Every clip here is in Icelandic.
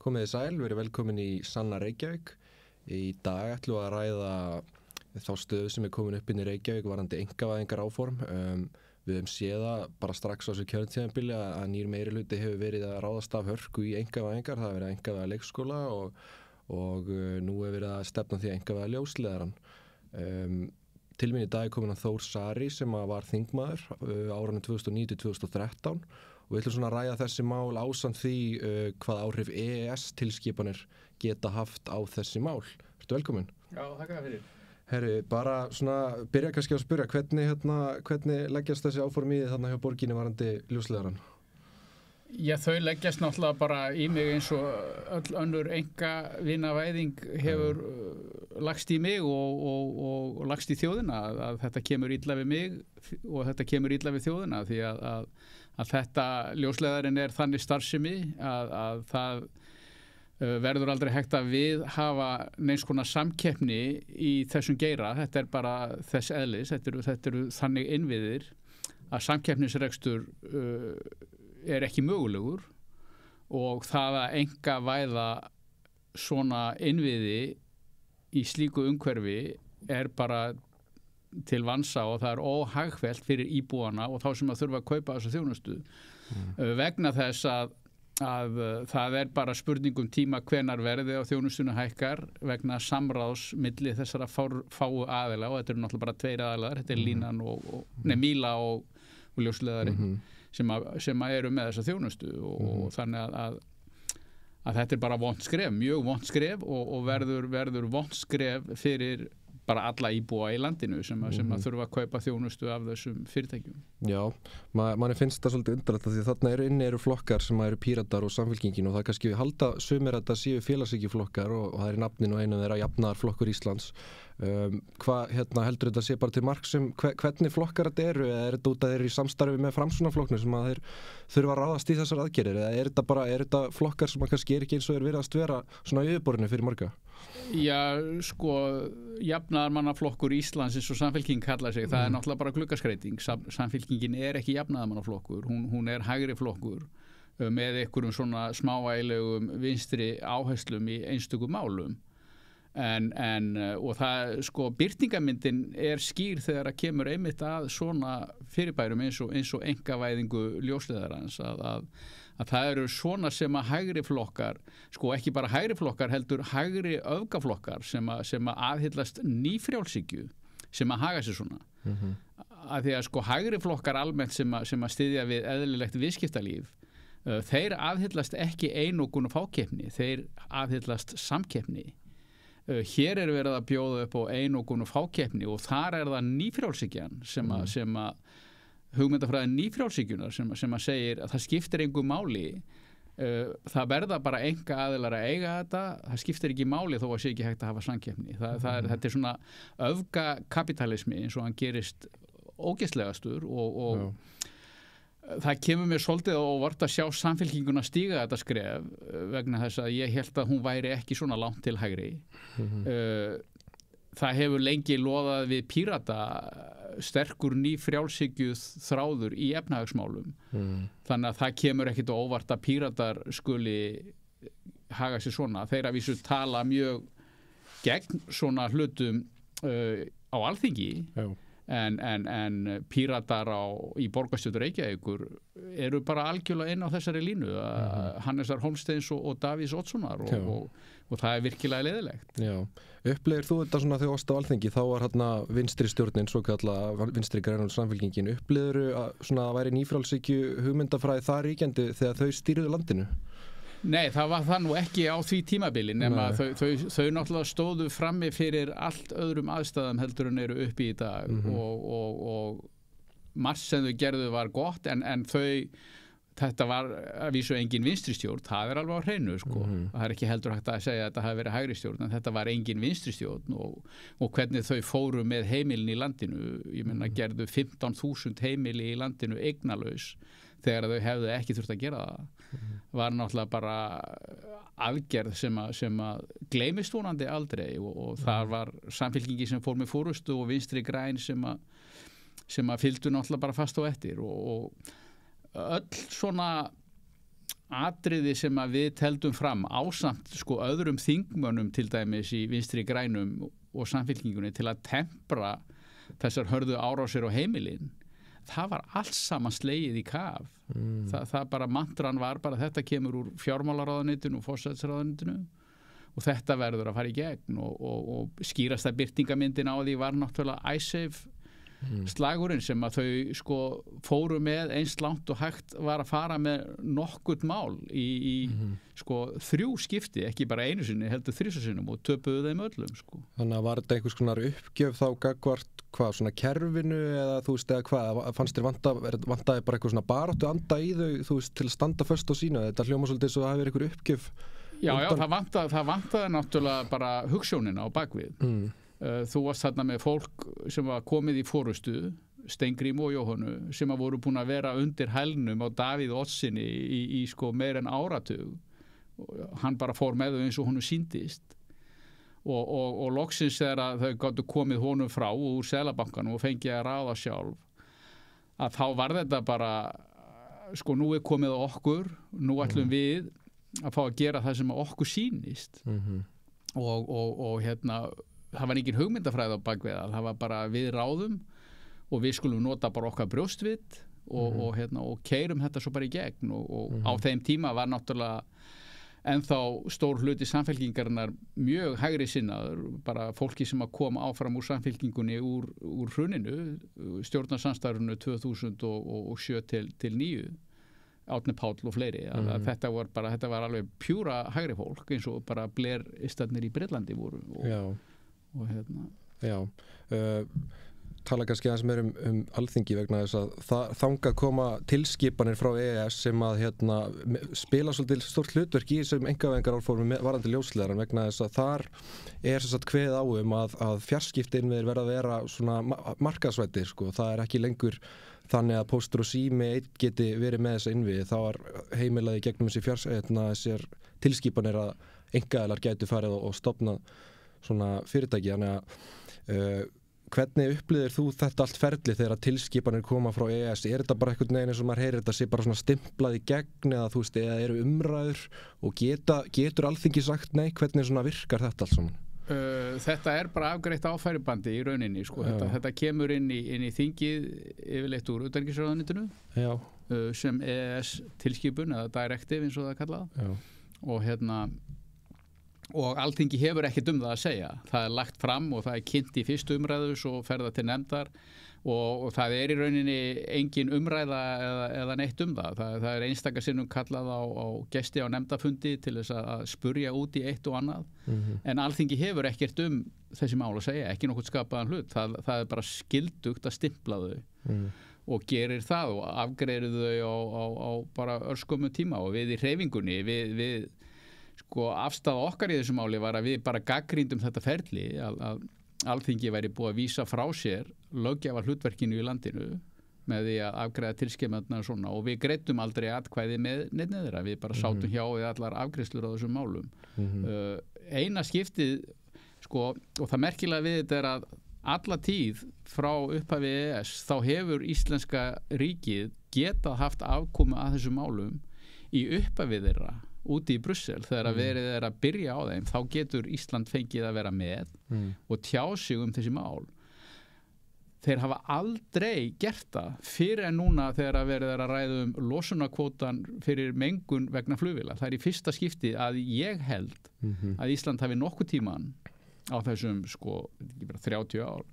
Komið þið sæl, verið velkomin í Sanna Reykjavík. Í dag ætlum við að ræða þá stöðu sem komin upp inn í Reykjavík varðandi einkavæðingar áform. Við höfum séð það bara strax á þessu kjörtímabili að nýr meirihluti hefur verið að ráðast af hörku í einkavæðingar. Það hefur verið að einkavæða leikskóla og nú hefur verið að stefna því að einkavæða ljósleiðarann. Til mín í dag komin að Þór Sari sem var þingmaður árunum 2009-2013 og við ætlum svona að ræða þessi mál ásamt því hvað áhrif EES-tilskipanir geta haft á þessi mál. Ertu velkomin? Já, þakka fyrir. Herri, bara svona byrja kannski að spyrja hvernig leggjast þessi áform í þarna hjá borginni varandi ljósleiðarann? Já, þau leggjast náttúrulega bara í mig eins og öll önnur einkavinavæðing hefur lagst í mig og lagst í þjóðina að þetta kemur illa við mig og þetta kemur illa við þjóðina því að þetta ljósleiðarinn er þannig starfsemi að það verður aldrei hægt að viðhafa neins konar samkeppni í þessum geira. Þetta er bara þess eðlis, þetta eru þannig innviðir að samkeppnisrekstur er ekki mögulegur og það að einkavæða svona innviði í slíku umhverfi er bara til vansa og það er óhagfellt fyrir íbúana og þá sem að þurfa að kaupa þessu þjónustu vegna þess að það er bara spurningum tíma hvenar verði á þjónustuna hækkar vegna samráðs milli þessara fáu aðila og þetta eru náttúrulega bara tveir aðilar, þetta er línan Míla og ljósleiðari sem eru með þessa þjónustu og þannig að þetta er bara vont skref, mjög vont skref og verður vont skref fyrir bara alla íbúa í landinu sem að þurfa að kaupa þjónustu af þessum fyrirtækjum. Já, manni finnst það svolítið undarlegt því þarna inni eru flokkar sem eru Píratar og Samfylkingin og það kannski við halda sumir að þetta séu félagshyggjuflokkar og það er í nafninu og einu þeirra Jafnaðarflokkur Íslands. Heldur þetta sé bara til marks hvernig flokkar þetta eru eða er þetta út að þeir eru í samstarfi með Framsóknarflokknum sem að þeir þurfa að ráðast í þessar aðgerðir eða er þetta flokkar sem að kannski er ekki eins og virðast vera svona í yfirborðinu fyrir marga? Já, sko, Jafnaðarmannaflokkur Íslands eins og Samfylking kallar sig, það er náttúrulega bara gluggaskreiting. Samfylkingin er ekki jafnaðarmannaflokkur, hún er hægri flokkur með einhverjum svona smávægilegum vinstri áherslum í einstökum málum. Og það, sko, birtingamyndin er skýr þegar að kemur einmitt að svona fyrirbærum eins og einkavæðingu ljósleiðarans að það eru svona sem að hægri flokkar, sko ekki bara hægri flokkar heldur hægri öfgaflokkar sem að aðhyllast nýfrjálshyggju sem að haga sér svona að því að sko hægri flokkar almennt sem að styðja við eðlilegt viðskiptalíf þeir aðhyllast ekki einokun og fákeppni, þeir aðhyllast samkeppni. Hér er verið að bjóða upp á einokun og fákeppni og þar er það nýfrjálshyggjan sem að hugmyndafræði nýfrjálshyggjunnar sem að segir að það skiptir engu máli það verða bara einkaaðilar að eiga þetta, það skiptir ekki máli þó að sé ekki hægt að hafa samkeppni þetta er svona öfgakapitalismi eins og hann gerist ógeðslegastur og það kemur mér svolítið á óvart að sjá Samfylkinguna stíga þetta skref vegna þess að ég held að hún væri ekki svona langt til hægri það hefur lengi loðað við Pírata sterkur nýfrjálshyggjuð þráður í efnahagsmálum þannig að það kemur ekkit á óvart að Píratar skuli haga sér svona, þeir að vísu tala mjög gegn svona hlutum á Alþingi en Píratar í borgarstjórn Reykjavíkur eru bara algjörlega inn á þessari línu Hannesar Hólmsteins og Davíðs Oddssonar og það er virkilega leiðilegt. Já, upplegir þú þetta svona þegar þú varst á Alþingi þá var hérna vinstri stjórnin svo kallað vinstri græn og Samfylkingin upplegir svona að væri nýfrjálshyggju hugmyndafræði þar ríkjandi þegar þau stýrðu landinu? Nei, það var það nú ekki á því tímabili nema þau náttúrulega stóðu frammi fyrir allt öðrum aðstæðum heldur en eru uppi í dag og margt sem þau gerðu var gott en þetta var að vísu engin vinstri stjórn, það er alveg á hreinu sko. Það er ekki heldur hægt að segja að þetta hafi verið hægri stjórn en þetta var engin vinstri stjórn og hvernig þau fóru með heimilin í landinu, ég meina gerðu 15.000 heimili í landinu eignalaus þegar þau hefðu ekki þurft að gera það var náttúrulega bara aðgerð sem að gleymist vonandi aldrei og þar var Samfylkingi sem fór með forystu og Vinstri græn sem að fylgdu náttúrulega bara fast á eftir og öll svona atriði sem að við teldum fram ásamt sko öðrum þingmönnum til dæmis í Vinstri grænum og Samfylkingunni til að tempra þessar hörðu árásir á heimilin, það var alls saman slegið í kaf. Það bara mantran var bara þetta kemur úr fjármálaráðuneytinu og forsætisráðuneytinu og þetta verður að fara í gegn og skýrasta birtingamyndin á því var náttúrulega Icesave slagurinn sem að þau sko fóru með eins langt og hægt var að fara með nokkurt mál í sko 3 skipti, ekki bara einu sinni, heldur 3 sinnum og töpuðu þeim öllum sko. Þannig að var þetta einhvers konar uppgjöf þá gagnvart hvað, svona kerfinu eða þú veist, eða hvað, fannst þér vantaði bara eitthvað svona baráttu anda í þau, þú veist, til að standa föst á sínu, þetta hljóma svolítið svo að það hafi verið einhver uppgjöf? Já, það vantaði náttúrulega bara hugsjónina á bakvið. Þú varst þarna með fólk sem var komið í forustu, Steingrím og Jóhannu, sem voru búin að vera undir hælnum á Davíð Oddsinni í sko meir en áratug. Hann bara fór með þau eins og honum sýndist. Og loksins þegar þau gátu komið honum frá úr Seðlabankanum og fengið að ráða sjálf, að þá var þetta bara, sko nú komið á okkur, nú ætlum við að fá að gera það sem okkur sýnist. Og hérna, það var engin hugmyndafræði á bakveða, það var bara við ráðum og við skulum nota bara okkar brjóstvit og keyrum þetta svo bara í gegn og á þeim tíma var náttúrulega ennþá stór hluti Samfylkingarinnar mjög hægri sinnaður, bara fólki sem að koma áfram úr Samfylkingunni úr hruninu, stjórnarsamstarfinu 2007 til 9, Árni Páll og fleiri, að þetta var alveg pjúra hægri fólk eins og bara Blair-istarnir í Bretlandi voru og hérna. Já, tala kannski aðeins meir Alþingi vegna þess að þangað koma tilskipanir frá EES sem að spila svolítið stórt hlutverk í þessum einkavæðingaráformum varðandi ljósleiðarann vegna þess að þar sem sagt kveðið á að fjarskipti verða að vera svona markaðsvæddir sko, það ekki lengur þannig að Póstur og Sími geti verið með þessa innviði, þá var heimilaði gegnum þessar tilskipanir að einkaaðilar gætu farið og stofnað svona fyrirtæki, þannig að hvernig upplifir þú þetta allt ferli þegar tilskipanir koma frá EES? Er þetta bara einhvern veginn eins og maður heyrir þetta sé bara svona stimplað í gegn eða þú veist, eða eru umræður og getur Alþingi sagt nei? Hvernig svona virkar þetta allt saman? Þetta bara afgreitt áfæribandi í rauninni sko. Þetta kemur inn í þingið yfirleitt úr utanríkisráðuneytinu sem EES tilskipun eða directive eins og það kallað og Alþingi hefur ekkert það að segja. Það lagt fram og það kynnt í fyrstu umræðu svo fer það til nefndar og það í rauninni engin umræða eða neitt það. Það einstaka sinnum kallað á gesti á nefndafundi til þess að spurja út í eitt og annað. En Alþingi hefur ekkert þessi mál að segja, ekki nokkuð skapaðan hlut. Það bara skildugt að stimpla þau og gerir það og afgreiðir þau á bara örskömmu tíma og við í hreyfingunni, við sko afstaða okkar í þessu máli var að við bara gagnrýndum þetta ferli að Alþingi væri búið að vísa frá sér löggjafa hlutverkinu í landinu með því að afgreiða tilskipanirnar svona og við greiddum aldrei atkvæði með neitt þeirra, við bara sátum hjá við allar afgreiðslur á þessum málum. Eina skiptið sko, og það merkilega við þetta að alla tíð frá upphafi EES þá hefur íslenska ríkið getað haft afkomu að þessum málum í upphafi þeirra úti í Brussel þegar verið að byrja á þeim, þá getur Ísland fengið að vera með og tjá sig þessi mál. Þeir hafa aldrei gert það fyrir en núna þegar verið að ræða losunarkvótan fyrir mengun vegna flugvéla. Það í fyrsta skipti að ég held að Ísland hafi nokkuð tíman á þessum sko, ekki bara 30 ár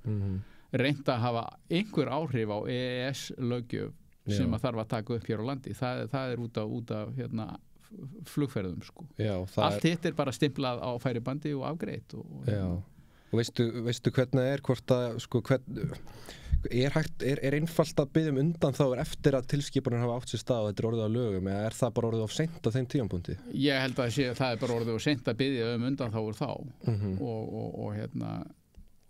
reynt að hafa einhver áhrif á EES löggjöf sem að þarf að taka upp hér á landi. Það út af flugferðum sko. Allt hitt bara stimplað á færibandi og afgreitt og veistu hvernig hvort að sko, er einfalt að biðja undanþágur eftir að tilskipanir hafa átt sér stað og þetta orðið á lögum eða það bara orðið of seint á þeim tímapunkti? Ég held að það bara orðið of seint að biðja undanþágur þá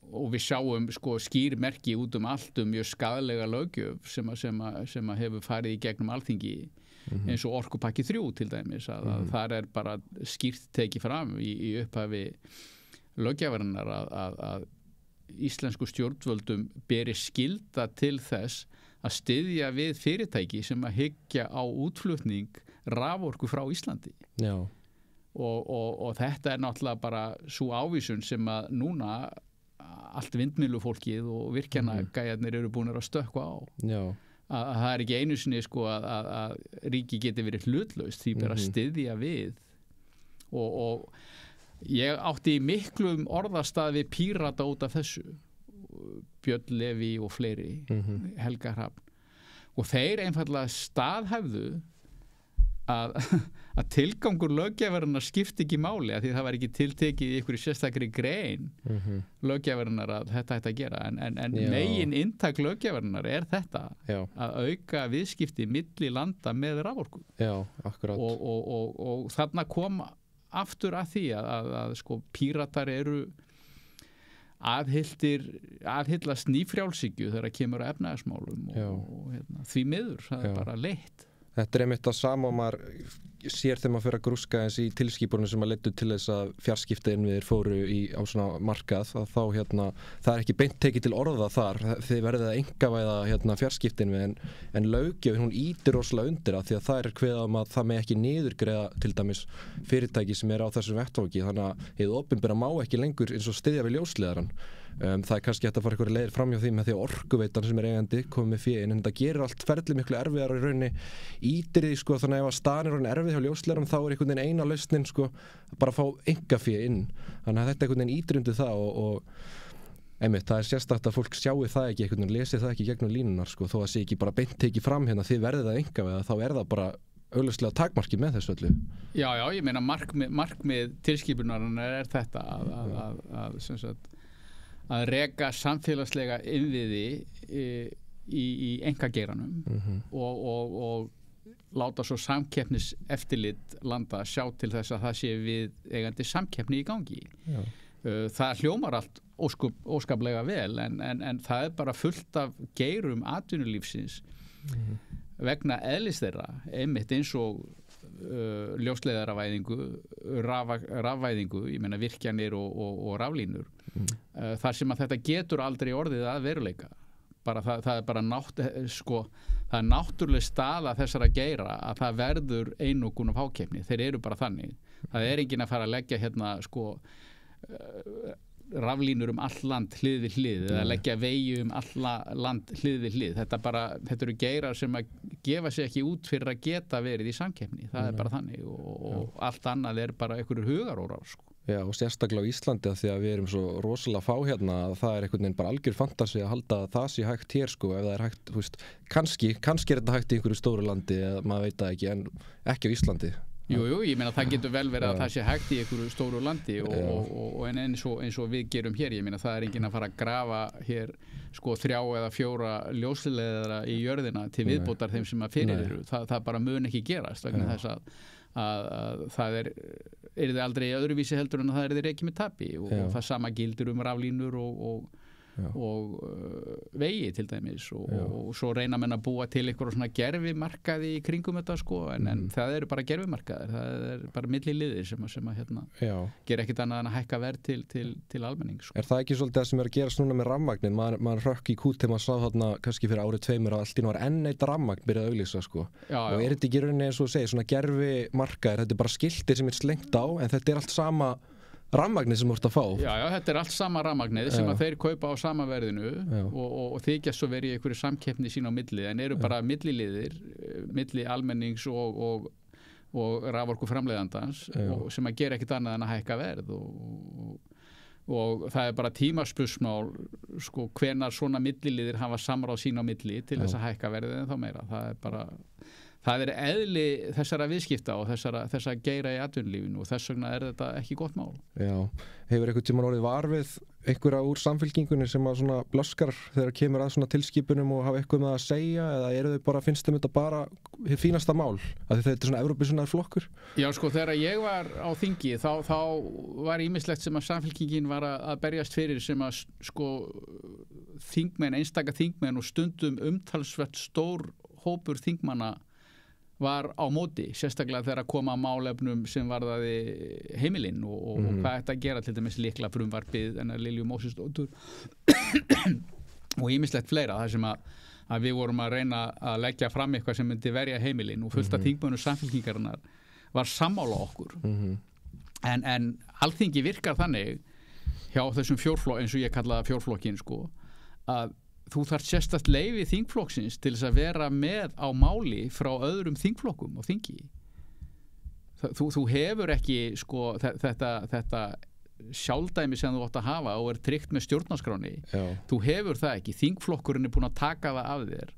og við sjáum sko skýrmerki út allt mjög skaðlega löggjöf sem hefur farið í gegnum Alþingi eins og orkupakki 3 til dæmis að þar bara skýrt tekið fram í upphafi löggjafarinnar að íslensku stjórnvöldum beri skylda til þess að styðja við fyrirtæki sem að hyggja á útflutning raforku frá Íslandi. Já. Og þetta náttúrulega bara svo ávísun sem að núna allt vindmyllufólkið og virkjanagæjarnir eru búin að stökkva á. Já. Að það ekki einu sinni sko að ríki geti verið hlutlaust, því bara styðja við og ég átti í miklum orðastað við Pírata út af þessu, Björn Leví og fleiri, Helga Hrafn, og þeir einfaldlega staðhæfðu að tilgangur löggjafarinnar skipti ekki máli, að því það var ekki tiltekið í einhverju sérstakri grein löggjafarinnar að þetta ætti að gera, en megin inntak löggjafarinnar er þetta, að auka viðskipti milli landa með raforku. Já, akkurat. Og þarna kom aftur að því að sko Píratar eru aðhyllast nýfrjálshyggju þegar kemur að efnahagsmálum og því miður, það er bara leitt. Þetta er einmitt það sama og maður sér þegar maður fyrir að grúska eins í tilskipunum sem að leiddu til þess að fjarskiptainnviðir fóru á svona markað, að þá það er ekki beint tekið til orða þar, þið verðið að einkavæða fjarskiptainnvið, en löggjöfin hún ýtir rosalega undir því að það er kveðið að það með ekki niðurgreiða til dæmis fyrirtæki sem er á þessum vettvangi, þannig að hið opinbera má ekki lengur eins og styðja við ljósleiðarann. Það er kannski hægt að fara einhverju leiðir framhjá því með því að Orkuveitan sem er eigandi komið með fé inn, en það gerir allt ferli miklu erfiðar í rauninni, ýtir því sko, þannig að ef að staðan er rauninni erfið hjá ljósleiðarum þá er einhvern veginn eina lausnin sko bara að fá einkafé inn, þannig að þetta einhvern veginn ýtir undir það og einmitt, það er sérstakt að fólk sjáu það ekki einhvern veginn, lesi það ekki gegnum línunar sko, þó að sé ekki bara beint tekið fram hérna þið verðið að einkaféða, þá er það bara augljóslega takmarkið með þessu öllu. Já, ég meina markmið tilskipunarinnar er þetta að reka samfélagslega innviði í einkageiranum og láta svo samkeppniseftirlit landa sjá til þess að það sé við eigandi samkeppni í gangi. Það hljómar allt óskaplega vel en það er bara fullt af geirum atvinnulífsins vegna eðlis þeirra, einmitt eins og ljósleiðaravæðingu, rafvæðingu, ég meina virkjanir og raflínur, þar sem að þetta getur aldrei orðið að veruleika. Bara það er bara það er náttúruleg staða þessara geira að það verður einokun af hákeppni. Þeir eru bara þannig. Það er enginn að fara að leggja raflínur all land hlið við hlið eða leggja vegi all land hlið við hlið. Þetta eru geirar sem að gefa sig ekki út fyrir að geta verið í samkeppni. Það er bara þannig og allt annað er bara einhverjur hugarórar sko. Já, og sérstaklega á Íslandi því að við erum svo rosalega fá hérna að það er einhvern veginn bara algjör fantasi að halda að það sé hægt hér sko, ef það er hægt, þú veist, kannski er þetta hægt í einhverju stóru landi eða maður veit það ekki, en ekki á Íslandi. Jú, ég meina það getur vel verið að það sé hægt í einhverju stóru landi og eins og við gerum hér, ég meina það er enginn að fara að grafa hér sko 3 eða 4 ljósleiðara í jörðina til viðbótar þeim sem að fyrir eru, það bara mun ekki gerast vegna þess að það yrði aldrei öðruvísi heldur en að það yrði rekið með tapi og það sama gildur raflínur og vegi til dæmis og svo reyna menn að búa til einhverjum svona gerfimarkaði í kringum þetta sko en það eru bara gerfimarkaðir, það er bara milliliðir sem að gera ekkert annað en að hækka verð til almenning sko. Er það ekki svolítið það sem er að gerast núna með rafmagnin? Maður hrökk í kút þegar maður sá þarna kannski fyrir árið 2 að allt í nú var enn eitt rafmagn byrjað að auglýsa sko og er þetta ekki rauninni eins og þú segir svona gerfimarkaðir, þetta er bara skiltir sem er slengt á en þetta er allt sama rafmagnið sem þú ert að fá. Já, þetta er allt sama rafmagnið sem að þeir kaupa á sama verðinu og þykjast svo verið í einhverju samkeppni sín á milli en eru bara milliliðir, milli almennings og raforku framleiðandans sem að gera ekkert annað en að hækka verð og það er bara tímaspursmál sko hvenar svona milliliðir hafa samráð sín á milli til þess að hækka verðið en þá meira. Það er eðli þessara viðskipta og þessara geira í atvinnulífinu og þess vegna er þetta ekki gott mál. Já, hefur einhvern tímann orðið var við einhverja úr samfylkingunni sem að svona blöskar þegar kemur að svona tilskipunum og hafa eitthvað með að segja eða eru þau bara, finnst þeim þetta bara hið fínasta mál? Af því þetta er svona Evrópusinnar flokkur? Já, sko, þegar ég var á þingi þá var ýmislegt sem að samfylkingin var að berjast fyrir sem að sko einstaka þingmenn og stundum umtalsvert stór hópur þingmanna var á móti, sérstaklega þegar að koma að málefnum sem varðaði heimilinn og hvað þetta að gera til dæmis líkla frumvarpið en að Lilju Mósesdóttur og ýmislegt fleira þar sem að að við vorum að reyna að leggja fram eitthvað sem myndi verja heimilin og fullt af þingmönnum Samfylkingarinnar var sammála okkur en Alþingi virkar þannig hjá þessum fjórflokk eins og ég kalla það fjórflokkin sko að þú þarft sérstakt leyfi þingflokksins til þess að vera með á máli frá öðrum þingflokkum og þingi þú hefur ekki sko þetta sjálfdæmi sem þú átt að hafa og tryggt með stjórnarskráni þú hefur það ekki, þingflokkurinn búin að taka það af þér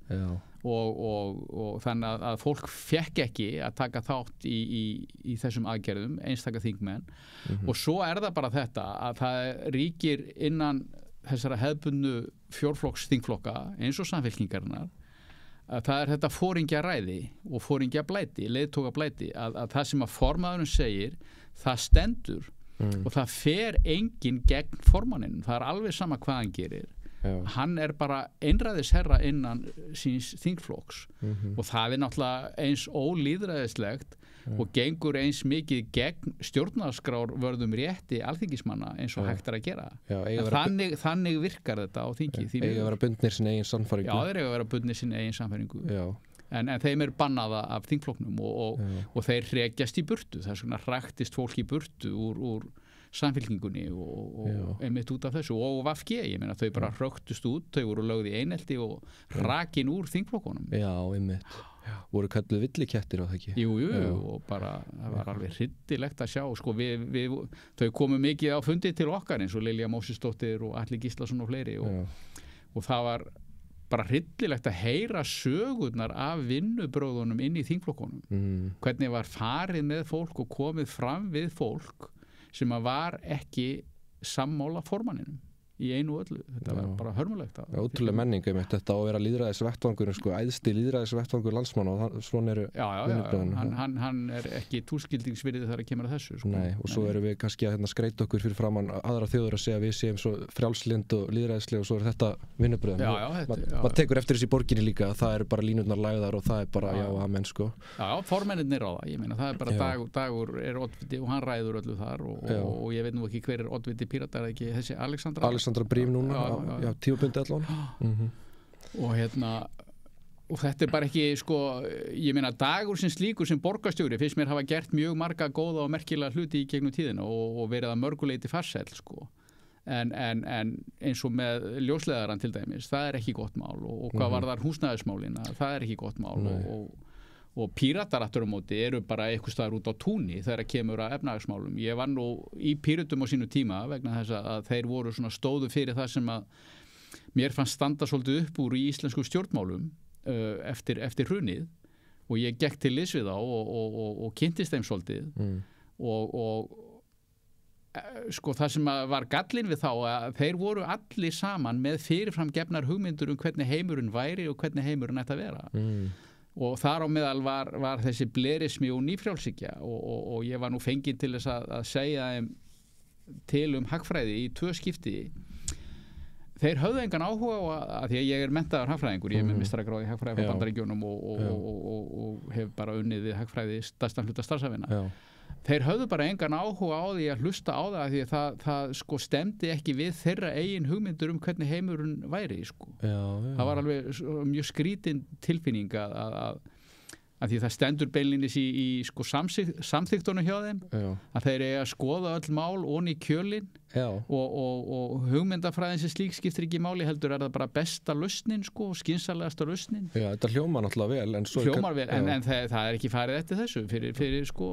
og þannig að fólk fekk ekki að taka þátt í þessum aðgerðum, einstaka þingmenn og svo það bara þetta að það ríkir innan þessara hefðbundnu fjórflokks þingflokka eins og Samfylkingarinnar að það þetta foringjaræði og foringjablæti, leiðtogablæti að það sem að formaðurinn segir það stendur og það fer enginn gegn formanninum, það alveg sama hvað hann gerir hann bara einræðisherra innan síns þingflokks og það náttúrulega eins ólýðræðislegt og gengur eins mikið gegn stjórnarskrárvörðum rétti alþingismanna eins og hægt að gera þannig virkar þetta á þingi eiga að vera bundnir sinni eigin sannfæringu þeir eiga að vera bundnir sinni eigin sannfæringu en þeim bannaða af þingflokknum og þeir hrekjast í burtu það svona hræktist fólk í burtu úr Samfylkingunni og einmitt út af þessu og VFG, ég meina þau bara hröktust út, þau voru lögð í einelti og rakin úr þingflokkunum einmitt voru kölluð villikettir á það ekki jú, og bara það var alveg hryllilegt að sjá sko, þau komu mikið á fundi til okkar eins og Lilja Mósesdóttir og Atli Gíslason og fleiri og það var bara hryllilegt að heyra sögurnar af vinnubröðunum inn í þingflokkunum hvernig var farið með fólk og komið fram við fólk sem að var ekki sammála formanninum í einu og öllu, þetta var bara hörmulegt ótrúlega menning þetta á að vera lýðræðisvettvangur sko, æðsti lýðræðisvettvangur landsmanna og svona eru hann ekki túlskildingsvirði þegar það kemur að þessu sko. Nei, og svo erum við kannski að skreita okkur fyrir framan aðra þjóður að segja að við séum svo frjálslynd og lýðræðisleg og svo þetta vinnubröð maður tekur eftir þessi í borginni líka það eru bara línurnar lagðar og það bara amen sko. Formennirnir á það, ég meina það bara Dagur oddviti og hann ræður öllu þar og ég veit nú ekki hver oddviti Pírata ekki þessi Alexandra Brím núna tímabundi allan og þetta bara ekki sko, ég meina Dagur sem slíkur sem borgarstjóri finnst mér hafa gert mjög marga góða og merkilega hluti í gegnum tíðina og verið að mörguleiti farsæll sko en eins og með ljósleðarann til dæmis, það ekki gott mál og hvað varðar húsnæðismálin það ekki gott mál og Píratar aftur á móti eru bara eitthvað staðar út á túni þegar kemur að efnahagsmálum. Ég var nú í Pírötum á sínu tíma vegna þess að þeir voru svona stóðu fyrir það sem að mér fannst standa svolítið upp úr í íslensku stjórnmálum eftir hrunið og ég gekk til liðs við þá og kynntist þeim svolítið og sko það sem var gallinn við þá að þeir voru allir saman með fyrirfram gefnar hugmyndur hvernig heimurinn væri og hvernig heimurinn ætti að vera og þar á meðal var þessi blerismi og nýfrjálshyggja og ég var nú fenginn til þess að segja þeim til hagfræði í 2 skipti þeir höfðu engan áhuga að því að ég menntaður hagfræðingur, ég með meistaragráðu í hagfræði frá Bandaríkjunum og hef bara unnið við hagfræði stærstan hluta starfsævina þeir höfðu bara engan áhuga á því að hlusta á það því að það sko stemdi ekki við þeirra eigin hugmyndur hvernig heimurinn væri sko. Það var alveg mjög skrítin tilfinning að því það stendur beinlínis í sko samþyktunum hjá þeim að þeir eiga að skoða öll mál onni í kjölinn og hugmyndafræðin sem slík skiptir ekki máli heldur það bara besta lausnin sko, skynsalegasta lausnin þetta hljómar náttúrulega vel en það ekki farið eftir þessu fyrir sko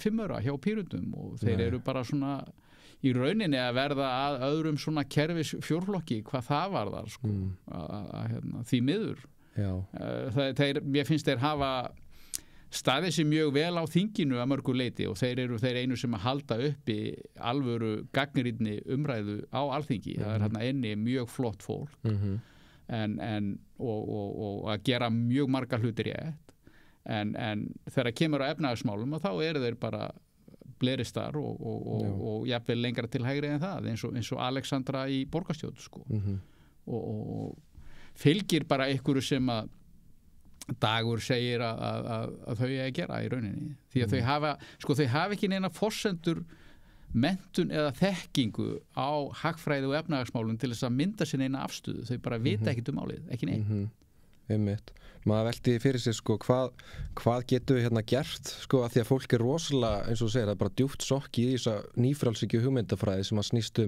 5 ára hjá Pírötum og þeir eru bara svona í rauninni að verða að öðrum svona kerfis fjórflokki hvað það varðar sko, því miður mér finnst þeir hafa staðið sér mjög vel á þinginu að mörgu leiti og þeir eru þeir einu sem að halda uppi alvöru gagnrýnni umræðu á Alþingi það hérna inni mjög flott fólk og að gera mjög marga hlutir rétt en þegar kemur á efnahagsmálum og þá eru þeir bara bleristar og jafnvel lengra til hægri en það eins og Alexandra í borgarstjórn sko og fylgir bara einhverju sem að Dagur segir að þau að gera í rauninni því að þau hafa ekki neina forsendur menntun eða þekkingu á hagfræði og efnahagsmálum til þess að mynda sér neina afstöðu þau bara vita ekkert málið, ekki neitt einmitt. Maður velti fyrir sig sko hvað getum við hérna gert sko að því að fólk rosalega, eins og þú segir, það bara djúpt sokki í þessa nýfrjálshyggju hugmyndafræði sem að snýst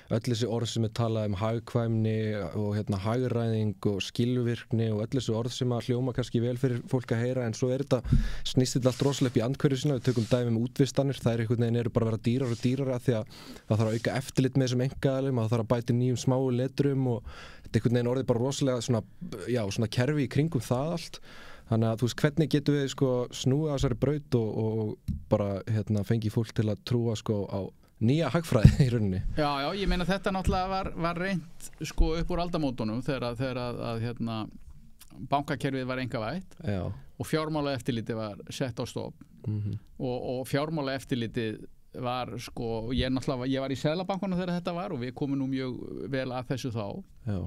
öll þessi orð sem talað hagkvæmni og hérna hagræðing og skilvirkni og öll þessi orð sem að hljóma kannski vel fyrir fólk að heyra, en svo snýst þetta allt rosalega upp í andhverju sína. Við tökum dæmi útvistanir, þær einhvern veginn eru bara að vera dýrar og dýrara því að það þarf að auka eftirlit með þessum einkaaðilum, það þarf að bæta nýjum smáu letrum og þetta einhvern veginn orðið bara rosalega svona kerfi í kringum það allt. Þannig að þú veist, hvernig getum við sko snúið á þessari braut og bara hérna fengi fólk til að trúa sko á nýja hagfræði í rauninni. Já, ég meina þetta náttúrulega var reynt sko upp úr aldamótunum þegar að hérna bankakerfið var einkavætt og fjármálaeftirlitið var sett á stopp og fjármálaeftirlitið var sko, ég var í Seðlabankanum þegar þetta var og við komum nú mjög vel að þessu þá. Já.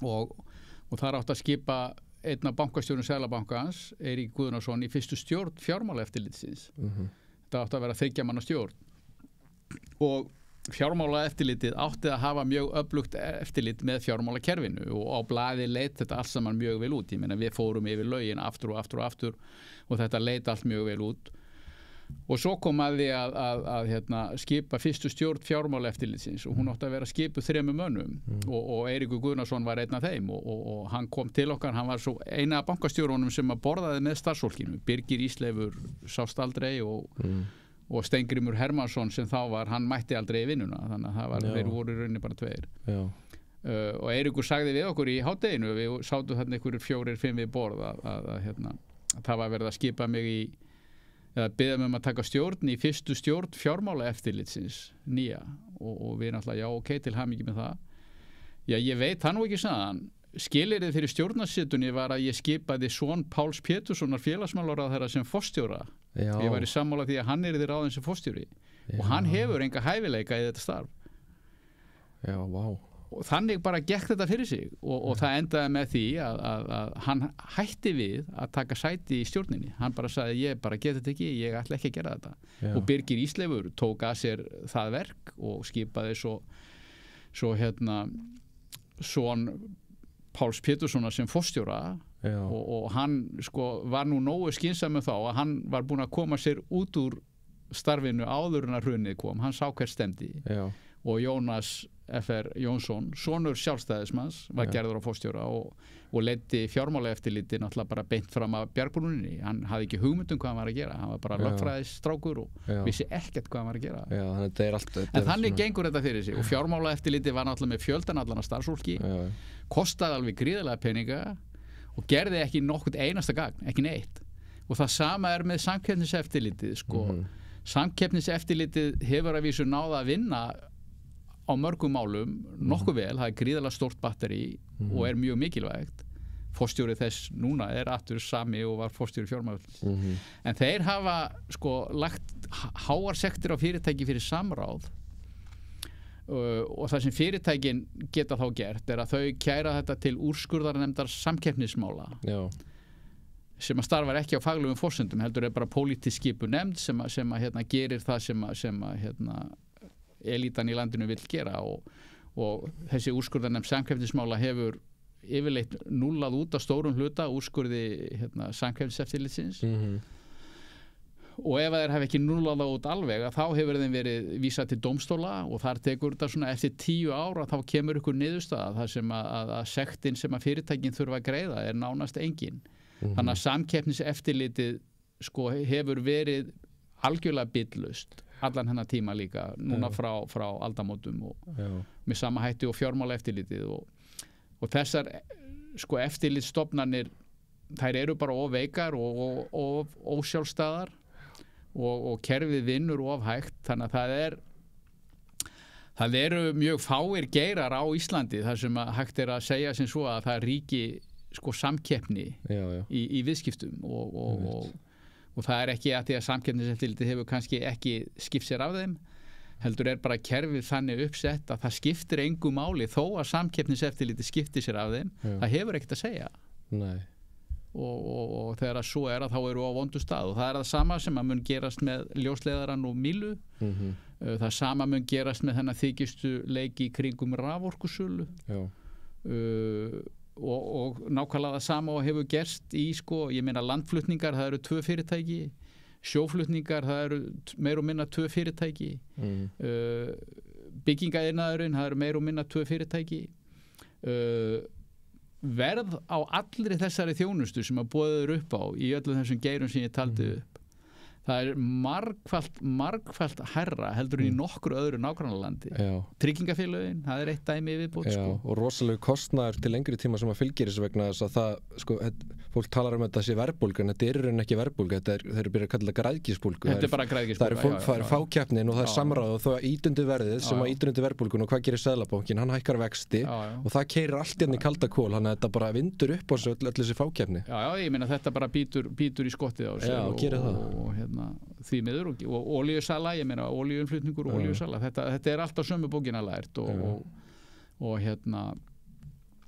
Og þar átti að skipa einn af bankastjórnum Seðlabankans, Eirík Guðnason, í fyrstu stjórn fjármálaeftirlitsins. Þetta átti að vera 3 manna stjórn og fjármálaeftirlitið átti að hafa mjög öflugt eftirlit með fjármálakerfinu og á blaði leit þetta allt saman mjög vel út. Ég meina við fórum yfir lögin aftur og þetta leit allt mjög vel út. Og svo kom að því að hérna, skipa fyrstu stjórn fjármálaeftirlitsins og hún átti að vera skipuð 3 mönnum og Eiríkur Guðnason var einn af þeim og hann kom til okkar, hann var svo eina af bankastjórunum sem að borðaði með starfsfólkinu. Birgir Ísleifur sást aldrei og Steingrímur Hermannsson sem þá var, hann mætti aldrei í vinnuna, þannig að þeir voru í rauninni bara 2. Og Eiríkur sagði við okkur í hádeginu, við sátum þarna einhverjir 4-5 við borð að það var verið að skipa mig eða biðja mig að taka stjórn í fyrstu stjórn fjármálaeftirlitsins nýja og við náttúrulega, ok, til hamingju með það. Já, ég veit það nú ekki sagðan. Skilyrðið fyrir stjórnarsetunni var að ég skipaði son Páls Péturssonar félagsmálaráðherra sem forstjóra. Ég var í sammála því að hann yrði ráðinn sem forstjóri og hann hefur enga hæfileika í þetta starf. Já, vá. Og þannig bara gekk þetta fyrir sig og það endaði með því að hann hætti við að taka sæti í stjórninni. Hann bara sagði, ég bara get þetta ekki, ég ætla ekki að gera þetta. Já. Og Birgir Ísleifur tók að sér það verk og skipaði svo hérna son Páls Péturssonar sem forstjóra og hann sko var nú nógu skynsamur þá að hann var búinn að koma sér út úr starfinu áður en að hrunið kom. Hann sá hver stemdi. Já. Og Jónas F.R. Jónsson, sonur sjálfstæðismanns, var gerður á forstjóra og leiddi fjármálaeftirliti náttúrulega bara beint fram að bjargbúrunni. Hann hafði ekki hugmynd hvað hann var að gera, hann var bara lögfræðisstrákur og vissi ekkert hvað hann var að gera. Já, þetta allt, en þannig gengur þetta fyrir sig og fjármálaeftirliti var náttúrulega með fjöldan allan af starfsfólki, kostaði alveg gríðarlega peninga og gerði ekki nokkurt einasta gagn, ekki neitt. Og það sama er með samkeppniseftirlitið, sko. Samkeppniseftirlitið hefur að vísu náða að vinna á mörgum málum nokkuð vel, það er gríðarlega stórt batteri og er mjög mikilvægt. Forstjóri þess núna er aftur sami og var forstjóri fjármálaeftirlitsins. En þeir hafa sko lagt háar sektir á fyrirtæki fyrir samráð og það sem fyrirtækin geta þá gert er að þau kæra þetta til úrskurðarnefndar samkeppnismála. Já. Sem að starfar ekki á faglegum forsendum, heldur er bara pólitísk skipuð nefnd sem að hérna, gerir það sem að hérna, elítan í landinu vill gera og þessi úrskurðarnefnd samkeppnismála hefur yfirleitt núllað út af stórum hluta úrskurði hérna, samkeppniseftirlitsins og ef þeir hafa ekki núllað út alveg þá hefur þeim verið vísað til dómstóla og þar tekur þetta svona eftir 10 ára þá kemur ykkur niðurstaða þar sem að sektin sem að fyrirtækin þurfa að greiða er nánast engin. Þannig að samkeppniseftirlitið sko hefur verið algjörlega bitlaust allan hennar tíma líka, núna frá aldamótum og með sama hætti og fjármálaeftirlitið og þessar sko eftirlitsstofnanir þær eru bara of veikar og ósjálfstæðar og kerfið vinnur of hægt, þannig að það eru mjög fáir geirar á Íslandi þar sem að hægt er að segja sem svo að það ríki sko samkeppni í viðskiptum og það er ekki að því að samkeppniseftirlitið hefur kannski ekki skipt sér af þeim, heldur er bara kerfið þannig uppsett að það skiptir engu máli þó að samkeppniseftirlitið skiptir sér af þeim, það hefur ekkert að segja. Nei. Og þegar að svo er að þá eru á vondu stað og það er það sama sem að mun gerast með ljósleiðarann og Mílu, það sama mun gerast með þennan þykistu leiki í kringum raforkusölu og nákvæmlega það sama og hefur gerst í sko, ég meina landflutningar, það eru 2 fyrirtæki, sjóflutningar, það eru meir og minna 2 fyrirtæki, byggingaiðnaðurinn, það eru meir og minna 2 fyrirtæki, verð á allri þessari þjónustu sem að boðið upp á í öllum þessum geirum sem ég taldi upp, það er margfalt hærra heldur en í nokkru öðru nágrannalandi. Tryggingafélögin, það er eitt dæmi viðbót sko. Og rosalega kostnaður til lengri tíma sem að fylgir þessu vegna þess að það, sko, fólk talar um að þetta sé verðbólga, en þetta er í rauninni ekki verðbólga, þeir eru byrjað að kalla þetta græðgisbólgu. Þetta er bara græðgisbólga. Það er fákeppnin og það er samráð og það ítundi verðið sem að ítundi verðbólgun og hvað gerir Seðlabankinn, hann hækkar vexti og það keyrir allt hérna í kalda kol, þannig að þetta bara vindur upp á öll þessi fákeppni. Já, ég meina þetta bara bítur í skottið á sig og því miður og olíusala, ég meina olíumflutningur og olíusala, þetta er alltaf sömu bókina lært og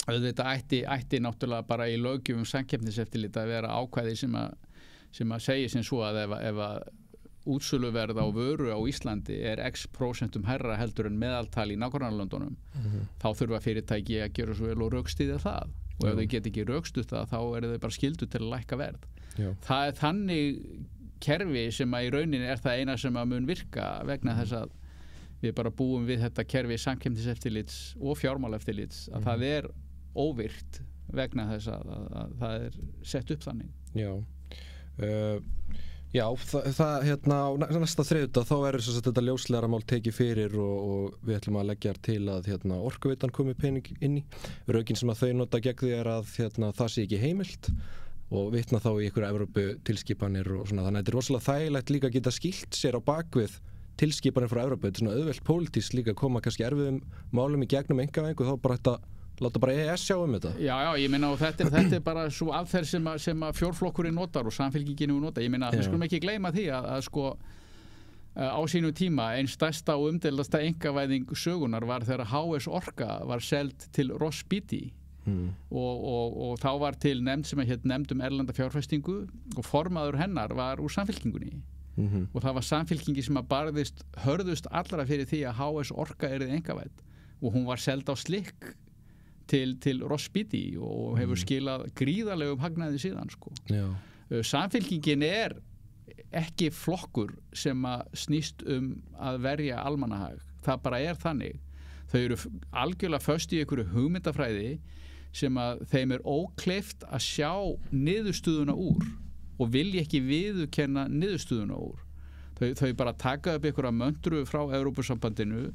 auðvitað ætti náttúrulega bara í löggjöfum samkeppniseftirlit að vera ákvæði sem að segja sem svo að ef að útsöluverð á vöru á Íslandi er x% hærra heldur en meðaltal í nágrannalöndunum, þá þurfa fyrirtæki að gera svo vel og rökstyðja það og ef þau get ekki rökstuð það, þá eru þau bara skyldu til að lækka verð. Það er þannig kerfi sem að í rauninni er það eina sem að mun virka vegna þess að við bara búum við þetta kerfi samkeppniseftirlits og fjármáleftirlits að það er óvirkt vegna þess að það er sett upp þannig. Það hérna á næsta þriðjudag þá verður þess að þetta ljóslegra mál tekið fyrir og við ætlum að leggja til að Orkuveitan komi pening inn í. Rökin sem að þau nota gegn því er að það sé ekki heimilt og vitna þá í einhverja Evróputilskipanir og svona, þannig að þetta er rosalega þægilegt líka að geta skýlt sér á bakvið tilskipanir frá Evrópu, þetta er svona auðvelt pólitískt líka að koma kannski erfiðum málum í gegnum einkavæðingu og þá bara láta bara EES sjá um þetta. Já, ég meina og þetta er bara svo aðferð sem að fjórflokkurinn notar og samfylkingin notar, ég meina við skulum ekki gleyma því að sko á sínum tíma einn stærsta og umdeildasta einkavæðing sögunar var þegar HS Orka var seld til Ross Beatty og þá var til nefnd sem hét nefnd erlenda fjárfestingu og formaður hennar var úr samfylkingunni og það var samfylkingi sem að hörðust allra fyrir því að HS Orka yrði einkavædd og hún var seld á slikk til Ross Beatty og hefur skilað gríðarlegum hagnaði síðan sko. Samfylkingin er ekki flokkur sem að snýst að verja almannahag, það bara er þannig, þau eru algjörlega föst í einhverju hugmyndafræði sem að þeim er ókleift að sjá niðurstöðuna úr og vilja ekki viðurkenna niðurstöðuna úr. Þau bara taka upp einhverja möndru frá Evrópusambandinu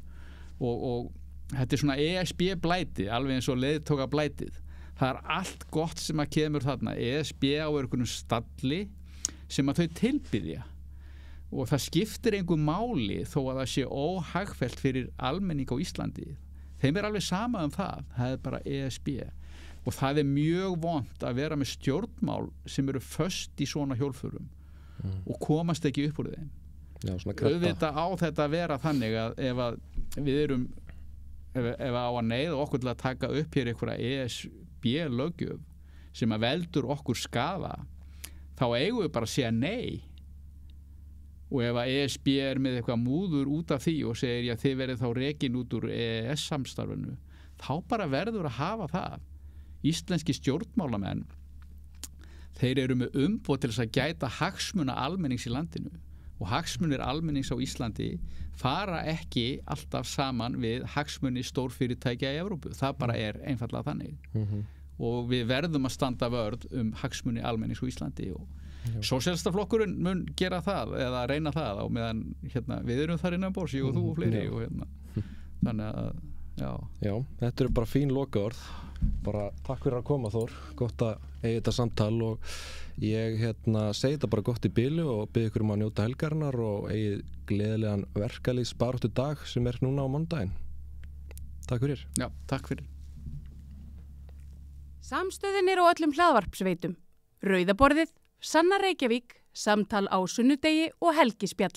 og þetta er svona ESB blæti, alveg eins og leiðtóka blætið. Það er allt gott sem að kemur þarna. ESB á einhvern stalli sem að þau tilbiðja og það skiptir einhver máli þó að það sé óhagfellt fyrir almenning á Íslandi. Þeim er alveg sama það er bara ESB og það er mjög vont að vera með stjórnmál sem eru föst í svona hjólförum og komast ekki upp úr þeim. Auðvitað á þetta að vera þannig að ef við erum ef á að neyða okkur til að taka upp hér einhverja ESB-löggjöf sem að veldur okkur skaða, þá eigum við bara að segja nei. Og ef að ESB er með eitthvað múður út af því og segir þið verið þá rekin út úr EES-samstarfinu, þá bara verður að hafa það. Íslenski stjórnmálamenn, þeir eru með umboð til þess að gæta hagsmuna almennings í landinu og hagsmunir almennings á Íslandi fara ekki alltaf saman við hagsmuni stórfyrirtækja í Evrópu. Það bara er einfaldlega þannig. Og við verðum að standa vörð hagsmuni almennings á Íslandi og Sósíalistaflokkurinn mun gera það eða reyna það á meðan við erum þar innan borðs, ég og þú og fleiri og þannig að Já, þetta eru bara fín lokaorð. Bara takk fyrir að koma, Þór, gott að eiga þetta samtal og ég segi þetta bara gott í bili og bið ykkur að njóta helgarinnar og eigi gleðilegan verkalýðs baráttu dag sem er núna á mánudaginn. Takk fyrir. Já, takk fyrir. Samstöðin er á öllum hlaðvarpsveitum. Rauða borðið, Sanna Reykjavík, Samtal á sunnudegi og Helgispjall.